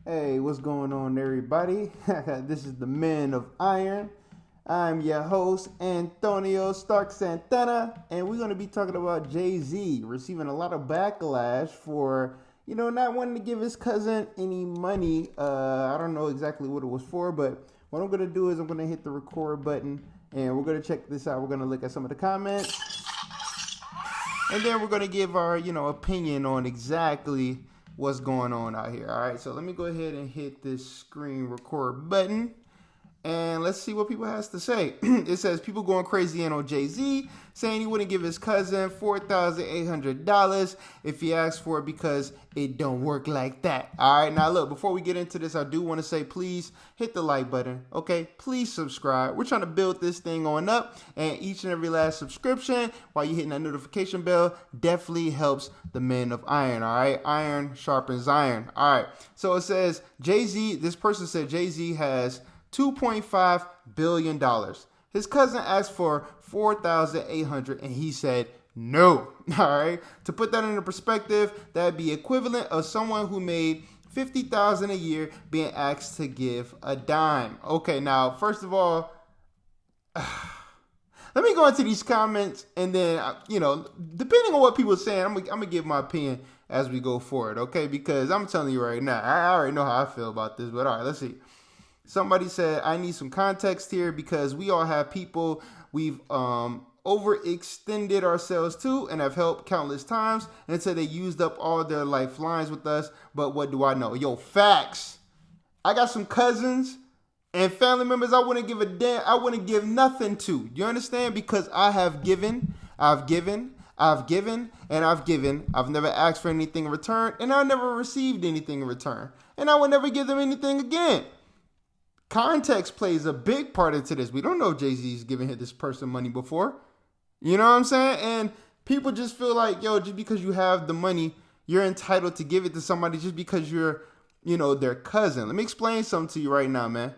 Hey, what's going on, everybody? This is the Men of Iron. I'm your host, Antonio Stark Santana, and we're going to be talking about Jay-Z receiving a lot of backlash for, not wanting to give his cousin any money. I don't know exactly what it was for, but what I'm going to do is I'm going to hit the record button, and we're going to check this out. We're going to look at some of the comments, and then we're going to give our, opinion on exactly what's going on out here. All right, so let me go ahead and hit this screen record button, and let's see what people has to say. It says people going crazy in on Jay-Z, saying he wouldn't give his cousin $4,800 if he asked for it because it don't work like that. All right, now look, before we get into this, I do want to say please hit the like button, okay? Please subscribe. We're trying to build this thing on up, and each and every last subscription while you're hitting that notification bell definitely helps the Men of Iron, all right? Iron sharpens iron. All right, so it says Jay-Z, this person said Jay-Z has $2.5 billion. His cousin asked for $4,800 and he said no. All right. To put that into perspective, that'd be equivalent of someone who made $50,000 a year being asked to give a dime. Okay. Now, first of all, let me go into these comments and then, depending on what people are saying, I'm going to give my opinion as we go forward. Okay. Because I'm telling you right now, I already know how I feel about this, but all right, let's see. Somebody said, I need some context here because we all have people we've overextended ourselves to and have helped countless times and said they used up all their lifelines with us. But what do I know? Yo, facts. I got some cousins and family members I wouldn't give a damn. I wouldn't give nothing to. You understand? Because I have given, I've given, and I've given. I've never asked for anything in return, and I never received anything in return. And I would never give them anything again. Context plays a big part into this. We don't know if Jay-Z's given this person money before. You know what I'm saying? And people just feel like, yo, just because you have the money, you're entitled to give it to somebody just because you're, their cousin. Let me explain something to you right now, man.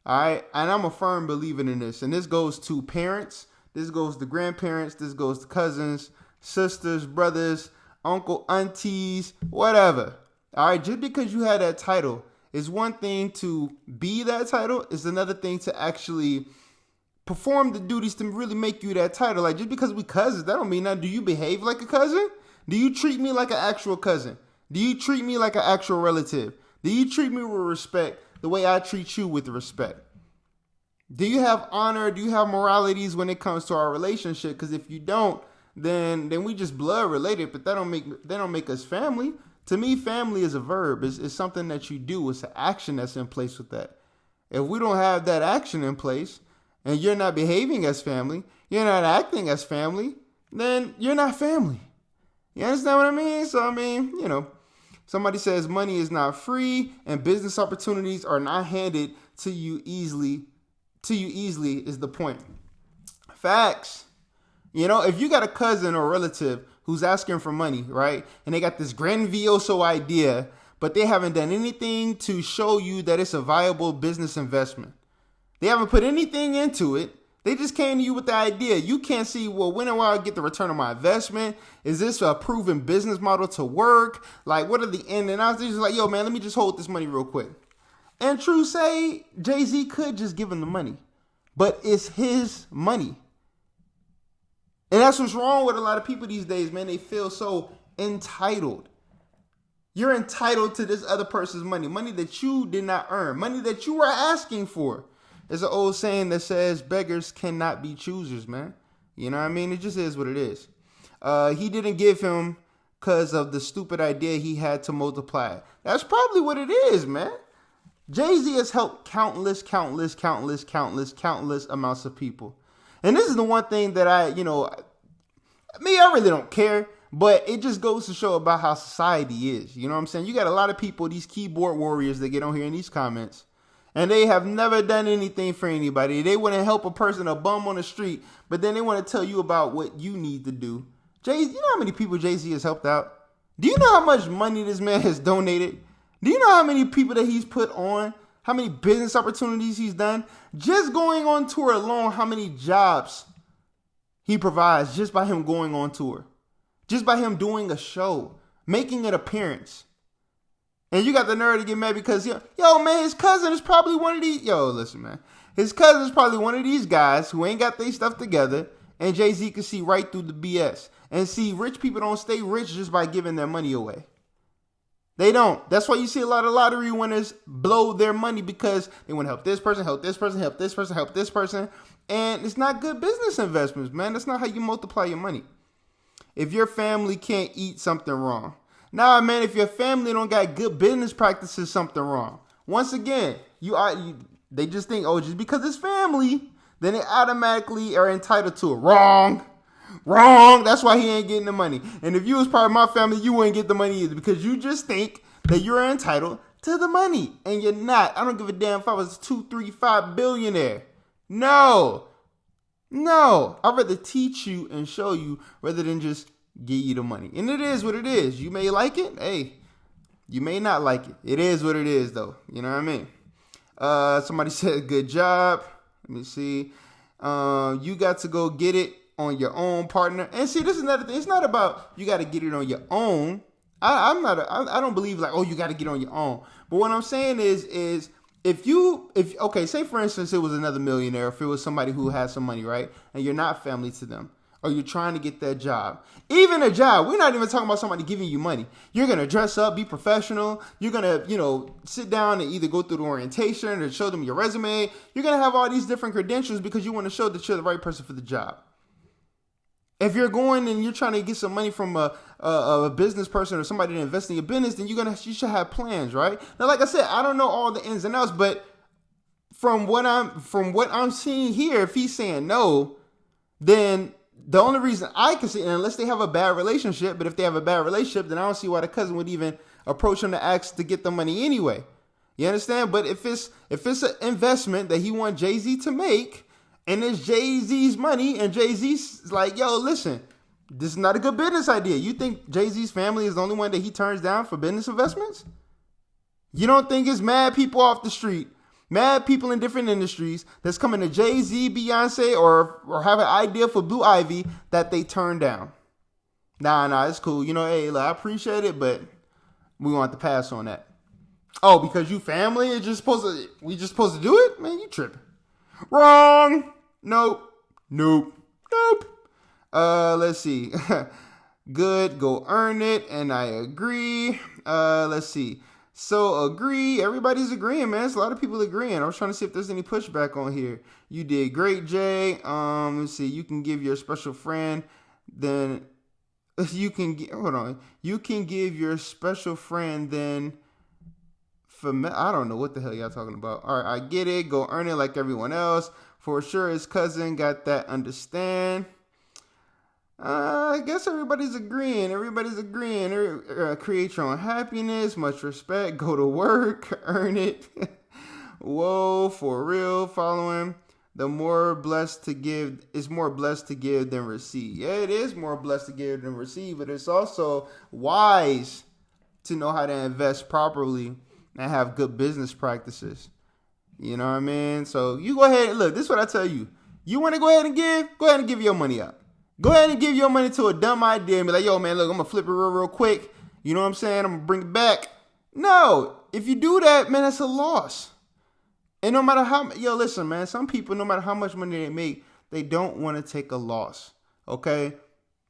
All right? And I'm a firm believer in this. And this goes to parents. This goes to grandparents. This goes to cousins, sisters, brothers, uncle, aunties, whatever. All right? Just because you had that title, it's one thing to be that title. It's another thing to actually perform the duties to really make you that title. Like, just because we cousins, that don't mean that. Do you behave like a cousin? Do you treat me like an actual cousin? Do you treat me like an actual relative? Do you treat me with respect the way I treat you with respect? Do you have honor? Do you have moralities when it comes to our relationship? Because if you don't, then we just blood related, but they don't make us family. To me, family is a verb. It's something that you do. It's an action that's in place with that. If we don't have that action in place and you're not behaving as family, you're not acting as family, then you're not family. You understand what I mean? So, somebody says money is not free and business opportunities are not handed to you easily is the point. Facts. If you got a cousin or relative who's asking for money, right? And they got this grandioso idea, but they haven't done anything to show you that it's a viable business investment. They haven't put anything into it. They just came to you with the idea. You can't see, well, when will I get the return on my investment? Is this a proven business model to work? Like, what are the in and outs? They're just like, yo, man, let me just hold this money real quick. And true say, Jay-Z could just give him the money, but it's his money. And that's what's wrong with a lot of people these days, man. They feel so entitled. You're entitled to this other person's money that you did not earn, money that you were asking for. There's an old saying that says beggars cannot be choosers, man. You know what I mean? It just is what it is. He didn't give him because of the stupid idea he had to multiply it. That's probably what it is, man. Jay-Z has helped countless amounts of people. And this is the one thing that I really don't care, but it just goes to show about how society is. You know what I'm saying? You got a lot of people, these keyboard warriors that get on here in these comments, and they have never done anything for anybody. They wouldn't help a person, a bum on the street, but then they want to tell you about what you need to do. Jay-Z, you know how many people Jay-Z has helped out? Do you know how much money this man has donated? Do you know how many people that he's put on? How many business opportunities he's done? Just going on tour alone, how many jobs he provides just by him going on tour. Just by him doing a show, making an appearance. And you got the nerve to get mad because, yo, man, his cousin is probably one of these. Yo, listen, man. His cousin is probably one of these guys who ain't got their stuff together. And Jay-Z can see right through the BS. And see, rich people don't stay rich just by giving their money away. They don't. That's why you see a lot of lottery winners blow their money because they want to help this person, help this person, help this person, help this person. And it's not good business investments, man. That's not how you multiply your money. If your family can't eat, something wrong. Nah, man, if your family don't got good business practices, something wrong. Once again, they just think, oh, just because it's family, then they automatically are entitled to it. Wrong. That's why he ain't getting the money. And if you was part of my family, you wouldn't get the money either because you just think that you're entitled to the money. And you're not. I don't give a damn if I was 2, 3, 5 billionaire. No. I'd rather teach you and show you rather than just give you the money. And it is what it is. You may like it. Hey, you may not like it. It is what it is, though. You know what I mean? Somebody said, good job. Let me see. You got to go get it on your own, partner. And see, this is another thing. It's not about you got to get it on your own. I don't believe like, oh, you got to get on your own. But what I'm saying is okay, say for instance, it was another millionaire, if it was somebody who has some money, right? And you're not family to them. Or you're trying to get that job. Even a job. We're not even talking about somebody giving you money. You're going to dress up, be professional. You're going to, sit down and either go through the orientation or show them your resume. You're going to have all these different credentials because you want to show that you're the right person for the job. If you're going and you're trying to get some money from a business person or somebody to invest in your business, then you should have plans, right? Now, like I said, I don't know all the ins and outs, but from what I'm seeing here, if he's saying no, then the only reason I can see, unless they have a bad relationship, but if they have a bad relationship, then I don't see why the cousin would even approach him to ask to get the money anyway. You understand? But if it's an investment that he wants Jay-Z to make, and it's Jay-Z's money, and Jay-Z's like, yo, listen, this is not a good business idea. You think Jay-Z's family is the only one that he turns down for business investments? You don't think it's mad people off the street, mad people in different industries that's coming to Jay-Z, Beyonce, or have an idea for Blue Ivy that they turn down? Nah, it's cool. Hey, look, I appreciate it, but we want to pass on that. Oh, because you family is just we just supposed to do it? Man, you tripping. Wrong. Nope. Let's see. Good, go earn it, and I agree. Let's see. So agree. Everybody's agreeing, man. It's a lot of people agreeing. I was trying to see if there's any pushback on here. You did great, Jay. Let's see. You can give your special friend, then you can hold on. You can give your special friend then. I don't know what the hell y'all talking about. All right, I get it. Go earn it like everyone else. For sure, his cousin got that. Understand. I guess everybody's agreeing. Create your own happiness. Much respect. Go to work. Earn it. Whoa, for real. Following. The more blessed to give is more blessed to give than receive. Yeah, it is more blessed to give than receive, but it's also wise to know how to invest properly and have good business practices. You know what I mean? So you go ahead. Look, this is what I tell you. You want to go ahead and give? Go ahead and give your money up. Go ahead and give your money to a dumb idea and be like, yo, man, look, I'm going to flip it real quick. You know what I'm saying? I'm going to bring it back. No. If you do that, man, that's a loss. And no matter how, listen, man, some people, no matter how much money they make, they don't want to take a loss. Okay?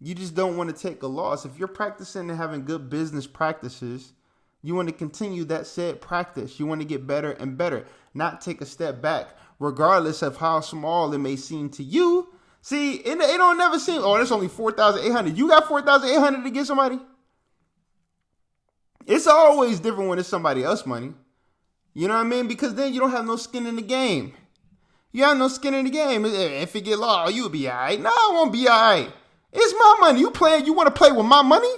You just don't want to take a loss. If you're practicing and having good business practices, you want to continue that said practice. You want to get better and better, not take a step back, regardless of how small it may seem to you. See, it don't never seem, oh, that's only $4,800. You got $4,800 to give somebody? It's always different when it's somebody else's money. You know what I mean? Because then you don't have no skin in the game. You have no skin in the game. If it get lost, you'll be all right. No, I won't be all right. It's my money. You want to play with my money?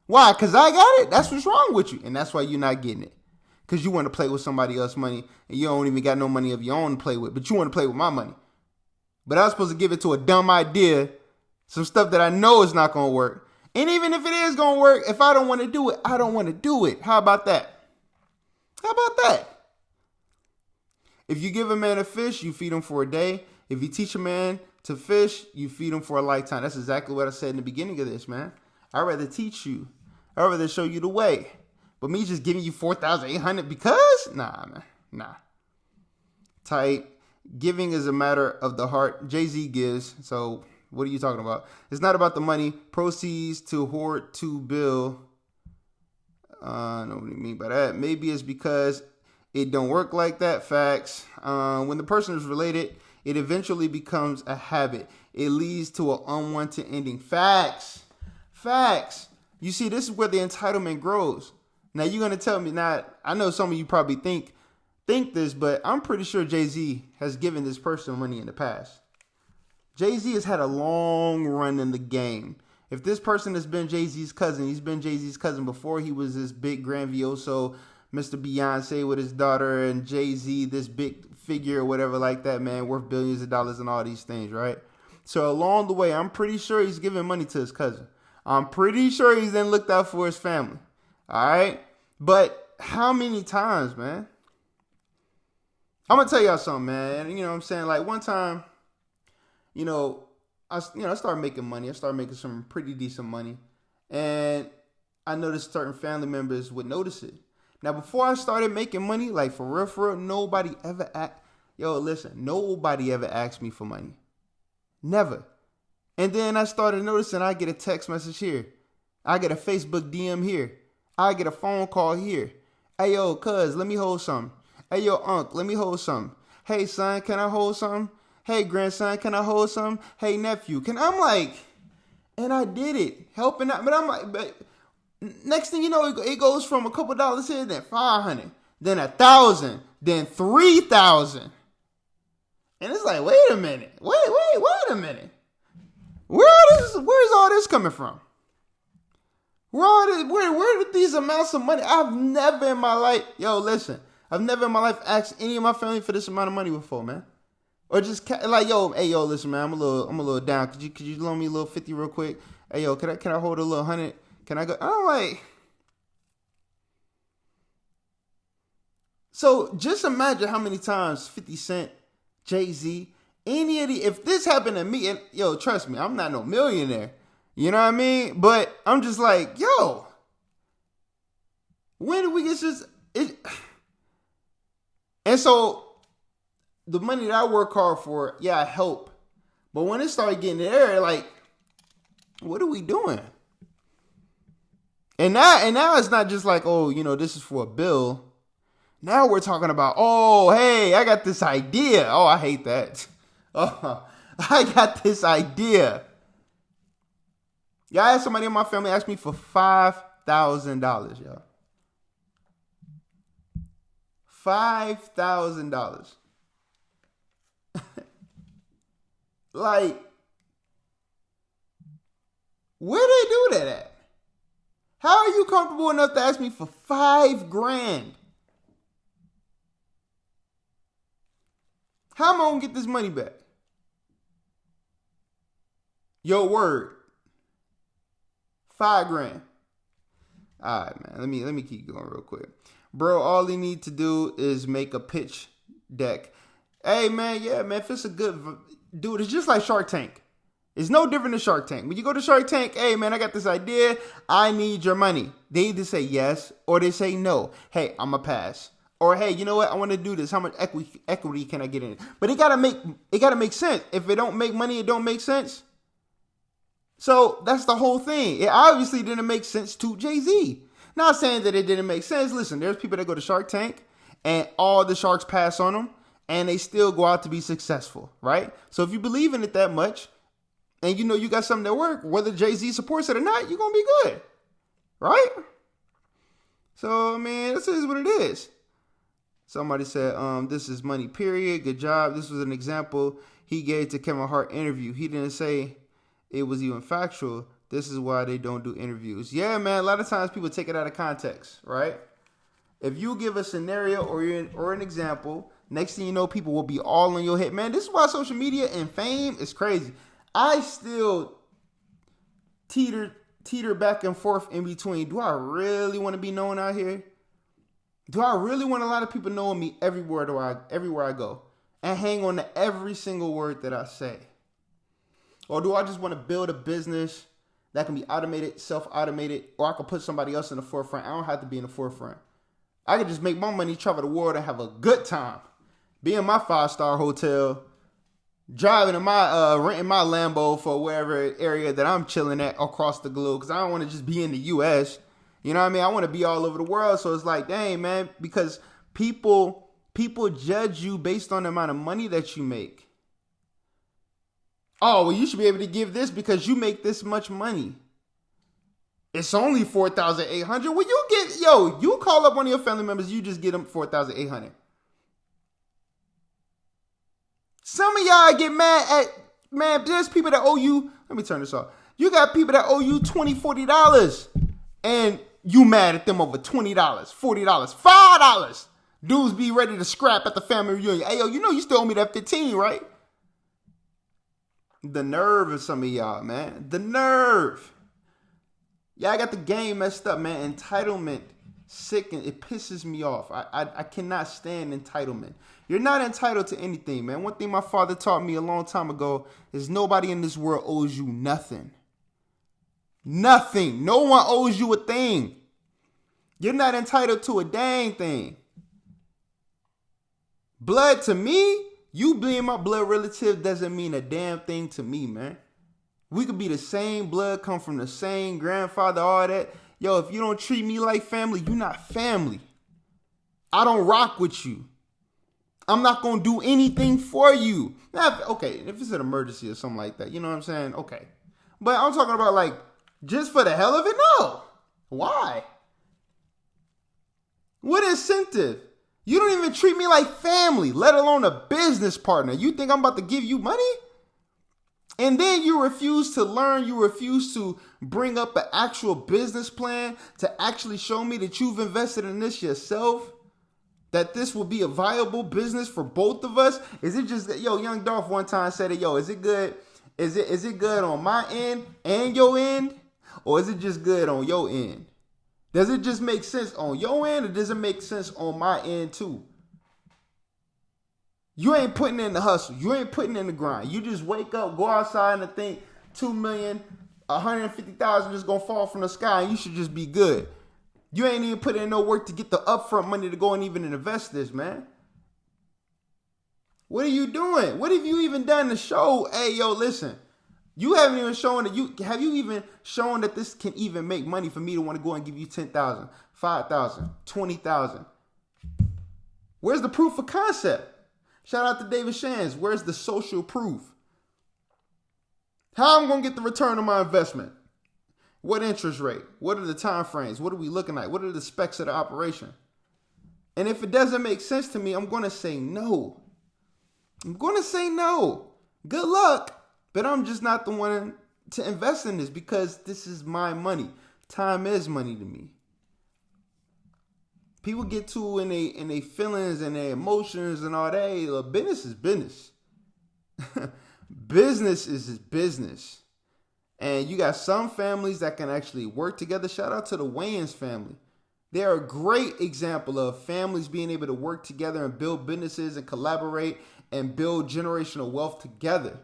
Why? Because I got it? That's what's wrong with you. And that's why you're not getting it. Because you want to play with somebody else's money and you don't even got no money of your own to play with. But you want to play with my money. But I was supposed to give it to a dumb idea. Some stuff that I know is not going to work. And even if it is going to work, if I don't want to do it, I don't want to do it. How about that? If you give a man a fish, you feed him for a day. If you teach a man to fish, you feed him for a lifetime. That's exactly what I said in the beginning of this, man. I'd rather teach you. I'd rather show you the way. But me just giving you 4,800 because? Nah, man. Nah. Tight. Giving is a matter of the heart. Jay-Z gives. So what are you talking about? It's not about the money. Proceeds to hoard to bill. I don't know what you mean by that. Maybe it's because it don't work like that. Facts. When the person is related, it eventually becomes a habit. It leads to an unwanted ending. Facts. Facts. You see, this is where the entitlement grows. Now, you're going to tell me, now, I know some of you probably think this, but I'm pretty sure Jay-Z has given this person money in the past. Jay-Z has had a long run in the game. If this person has been Jay-Z's cousin, he's been Jay-Z's cousin before he was this big grandioso Mr. Beyonce with his daughter, and Jay-Z, this big figure or whatever like that, man, worth billions of dollars and all these things, right? So along the way, I'm pretty sure he's giving money to his cousin. I'm pretty sure he's then looked out for his family. All right? But how many times, man? I'm going to tell y'all something, man. You know what I'm saying? Like one time, I started making money. I started making some pretty decent money. And I noticed certain family members would notice it. Now, before I started making money, like for real, nobody ever asked me for money. Never. And then I started noticing I get a text message here. I get a Facebook DM here. I get a phone call here. Hey, yo, cuz, let me hold something. Hey, yo, unc, let me hold something. Hey, son, can I hold something? Hey, grandson, can I hold something? Hey, nephew, I'm like, and I did it, helping out. But I'm like, but next thing you know, it goes from a couple dollars here, then 500, then 1,000, then 3,000. And it's like, wait a minute. Wait a minute. Where's all this coming from? Where did these amounts of money? I've never in my life asked any of my family for this amount of money before, man. Or just like, listen, man, I'm a little down. Could you loan me a little 50 real quick? Hey, yo, can I hold a little 100? Can I go? I'm like, so just imagine how many times 50 Cent, Jay-Z, if this happened to me, and yo, trust me, I'm not no millionaire. You know what I mean? But I'm just like, yo, when did we get this? And so the money that I work hard for, yeah, I help. But when it started getting there, like, what are we doing? And now it's not just like, oh, this is for a bill. Now we're talking about, oh, hey, I got this idea. Oh, I hate that. Oh, I got this idea. Yeah, I had somebody in my family ask me for $5,000, y'all. $5,000. Like, where they do that at? How are you comfortable enough to ask me for $5,000? How am I gonna get this money back? Yo, word. $5,000. All right, man. Let me keep going real quick. Bro, all you need to do is make a pitch deck. Hey, man, yeah, man, if it's a good... Dude, it's just like Shark Tank. It's no different than Shark Tank. When you go to Shark Tank, hey, man, I got this idea. I need your money. They either say yes or they say no. Hey, I'm going to pass. Or, hey, you know what? I want to do this. How much equity can I get in it? But it gotta make sense. If it don't make money, it don't make sense. So that's the whole thing. It obviously didn't make sense to Jay-Z. Not saying that it didn't make sense. Listen, there's people that go to Shark Tank and all the sharks pass on them and they still go out to be successful, right? So if you believe in it that much and you got something that work, whether Jay-Z supports it or not, you're going to be good, right? So, man, this is what it is. Somebody said, this is money, period. Good job. This was an example he gave to Kevin Hart interview. He didn't say it was even factual. This is why they don't do interviews. Yeah, man, a lot of times people take it out of context, right? If you give a scenario or an example, next thing you know, people will be all on your head. Man, this is why social media and fame is crazy. I still teeter back and forth in between. Do I really want to be known out here? Do I really want a lot of people knowing me everywhere I go and hang on to every single word that I say? Or do I just want to build a business that can be automated, self-automated, or I can put somebody else in the forefront. I don't have to be in the forefront. I can just make my money, travel the world, and have a good time. Be in my 5-star hotel, driving in my renting my Lambo for wherever area that I'm chilling at across the globe, because I don't want to just be in the U.S. You know what I mean? I want to be all over the world. So it's like, dang, man, because people judge you based on the amount of money that you make. Oh, well, you should be able to give this because you make this much money. It's only $4,800. Well, you call up one of your family members, you just get them $4,800. Some of y'all get mad at, man, there's people that owe you, let me turn this off. You got people that owe you $20, $40, and you mad at them over $20, $40, $5. Dudes be ready to scrap at the family reunion. Hey, yo, you still owe me that $15, right? The nerve of some of y'all, man. The nerve. Y'all got the game messed up, man. Entitlement, sicken. It pisses me off. I cannot stand entitlement. You're not entitled to anything, man. One thing my father taught me a long time ago is nobody in this world owes you nothing. Nothing. No one owes you a thing. You're not entitled to a dang thing. Blood to me, you being my blood relative doesn't mean a damn thing to me, man. We could be the same blood, come from the same grandfather, all that. Yo, if you don't treat me like family, you're not family. I don't rock with you. I'm not going to do anything for you. Now, okay, if it's an emergency or something like that, you know what I'm saying? Okay. But I'm talking about like, just for the hell of it? No. Why? What incentive? You don't even treat me like family, let alone a business partner. You think I'm about to give you money? And then you refuse to learn, you refuse to bring up an actual business plan to actually show me that you've invested in this yourself, that this will be a viable business for both of us. Is it just that, Young Dolph one time said it, is it good? Is it good on my end and your end? Or is it just good on your end? Does it just make sense on your end, or does it make sense on my end too? You ain't putting in the hustle. You ain't putting in the grind. You just wake up, go outside and think $2 million, $150,000 is going to fall from the sky and you should just be good. You ain't even put in no work to get the upfront money to go and even invest this, man. What are you doing? What have you even done to show, hey, listen, you haven't even shown that have you even shown that this can even make money for me to want to go and give you $10,000, $5,000, $20,000? Where's the proof of concept? Shout out to David Shands. Where's the social proof? How am I going to get the return on my investment? What interest rate? What are the time frames? What are we looking at? What are the specs of the operation? And if it doesn't make sense to me, I'm going to say no. I'm going to say no. Good luck. But I'm just not the one to invest in this because this is my money. Time is money to me. People get too in their feelings and their emotions and all that. Hey, look, business is business. Business is business. And you got some families that can actually work together. Shout out to the Wayans family. They're a great example of families being able to work together and build businesses and collaborate and build generational wealth together.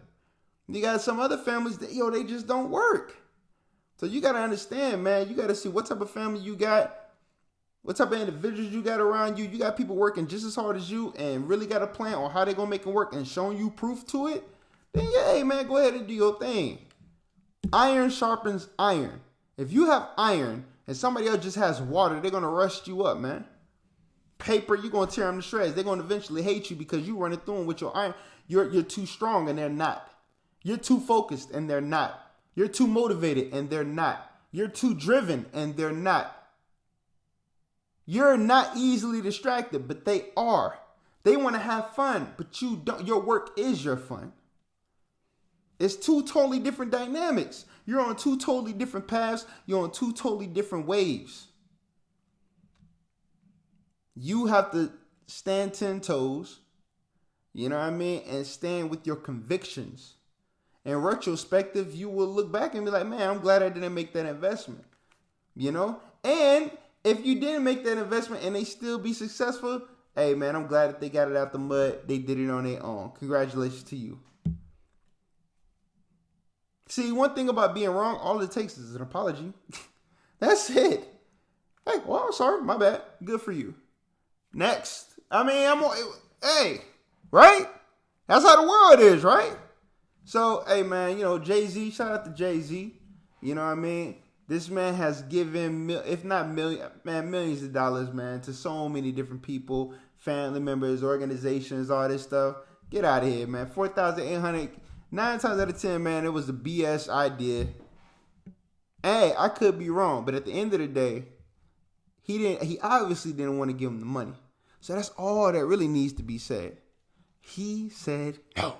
You got some other families that, they just don't work. So you got to understand, man, you got to see what type of family you got, what type of individuals you got around you. You got people working just as hard as you and really got a plan on how they're going to make it work and showing you proof to it. Then, hey, man, go ahead and do your thing. Iron sharpens iron. If you have iron and somebody else just has water, they're going to rust you up, man. Paper, you're going to tear them to shreds. They're going to eventually hate you because you running through them with your iron. You're too strong and they're not. You're too focused and they're not. You're too motivated and they're not. You're too driven and they're not. You're not easily distracted, but they are. They want to have fun, but you don't. Your work is your fun. It's two totally different dynamics. You're on two totally different paths. You're on two totally different waves. You have to stand 10 toes, you know what I mean, and stand with your convictions. In retrospective, you will look back and be like, man, I'm glad I didn't make that investment, And if you didn't make that investment and they still be successful, hey, man, I'm glad that they got it out the mud. They did it on their own. Congratulations to you. See, one thing about being wrong, all it takes is an apology. That's it. Hey, well, I'm sorry. My bad. Good for you. Next. I mean, hey, right? That's how the world is, right? So, hey, man, you know, Jay-Z, shout out to Jay-Z. You know what I mean? This man has given, if not millions of dollars, man, to so many different people, family members, organizations, all this stuff. Get out of here, man. 4,800, 9 times out of 10, man, it was a BS idea. Hey, I could be wrong, but at the end of the day, he obviously didn't want to give him the money. So that's all that really needs to be said. He said no.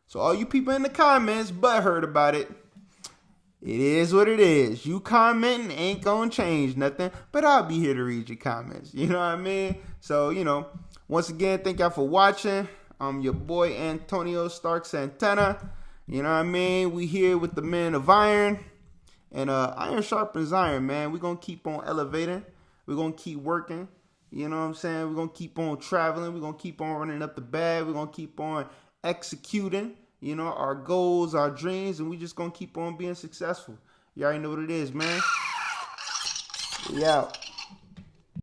So all you people in the comments butthurt about it, it is what it is. You commenting ain't gonna change nothing, but I'll be here to read your comments. You know what I mean? So, you know, once again, thank y'all for watching. I'm your boy Antonio Stark Santana. You know what I mean? We here with the men of iron. And iron sharpens iron, man. We're gonna keep on elevating. We're gonna keep working. You know what I'm saying? We're gonna keep on traveling. We're gonna keep on running up the bag. We're gonna keep on executing, you know, our goals, our dreams, and we just gonna keep on being successful. You already know what it is, man. We out.